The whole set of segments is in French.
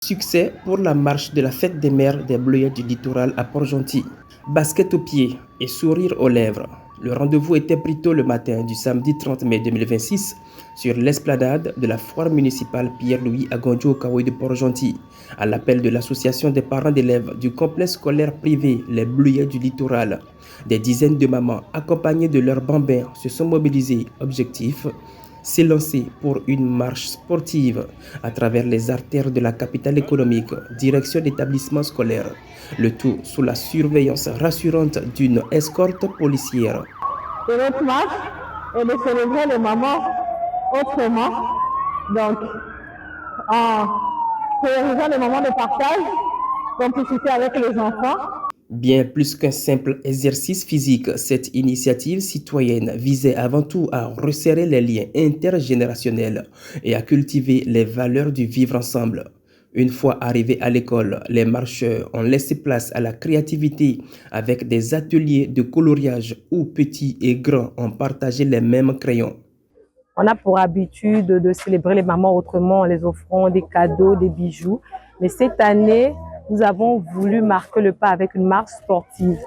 Succès pour la marche de la fête des mères des Bleuets du littoral à Port-Gentil. Basket aux pieds et sourire aux lèvres. Le rendez-vous était pris tôt le matin du samedi 30 mai 2026 sur l'esplanade de la foire municipale Pierre-Louis à Gondjo-Kaoué de Port-Gentil, à l'appel de l'association des parents d'élèves du complexe scolaire privé Les Bleuets du littoral. Des dizaines de mamans accompagnées de leurs bambins se sont mobilisées. Objectif: s'élancer pour une marche sportive à travers les artères de la capitale économique, direction d'établissement scolaire. Le tout sous la surveillance rassurante d'une escorte policière. Et notre marche est de célébrer les mamans autrement, donc en priorisant les moments de partage, complicité avec les enfants. Bien plus qu'un simple exercice physique, cette initiative citoyenne visait avant tout à resserrer les liens intergénérationnels et à cultiver les valeurs du vivre ensemble. Une fois arrivés à l'école, les marcheurs ont laissé place à la créativité avec des ateliers de coloriage où petits et grands ont partagé les mêmes crayons. On a pour habitude de célébrer les mamans autrement en les offrant des cadeaux, des bijoux. Mais cette année, nous avons voulu marquer le pas avec une marche sportive.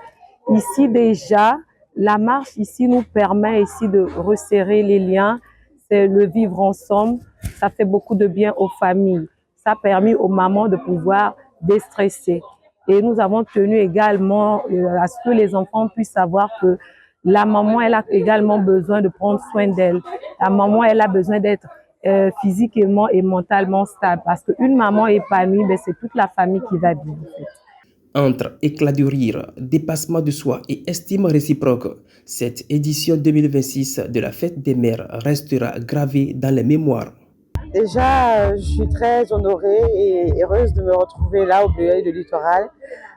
Ici déjà, la marche ici nous permet ici de resserrer les liens. C'est le vivre ensemble. Ça fait beaucoup de bien aux familles. Ça a permis aux mamans de pouvoir déstresser. Et nous avons tenu également à ce que les enfants puissent savoir que la maman, elle a également besoin de prendre soin d'elle. La maman, elle a besoin d'être physiquement et mentalement stable. Parce qu'une maman épanouie, c'est toute la famille qui va bien. En fait. Entre éclat de rire, dépassement de soi et estime réciproque, cette édition 2026 de la Fête des Mères restera gravée dans les mémoires. Déjà, je suis très honorée et heureuse de me retrouver là au Bleuets du littoral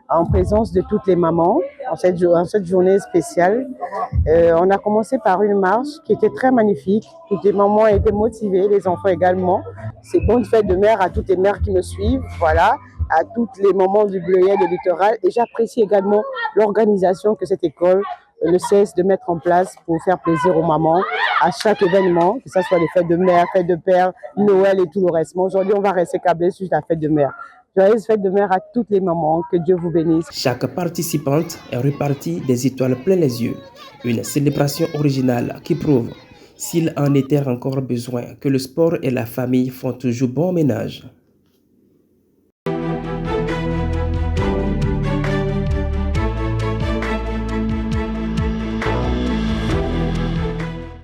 en présence de toutes les mamans en cette journée spéciale. On a commencé par une marche qui était très magnifique. Toutes les mamans étaient motivées, les enfants également. C'est bonne fête de mère à toutes les mères qui me suivent, voilà, à toutes les mamans du Bleuets du littoral. Et j'apprécie également l'organisation que cette école ne cesse de mettre en place pour faire plaisir aux mamans à chaque événement, que ce soit les fêtes de mère, fêtes de père, Noël et tout le reste. Mais aujourd'hui, on va rester câblé sur la fête de mère. Joyeuse fête de mère à toutes les mamans, que Dieu vous bénisse. Chaque participante est repartie des étoiles plein les yeux. Une célébration originale qui prouve, s'il en était encore besoin, que le sport et la famille font toujours bon ménage.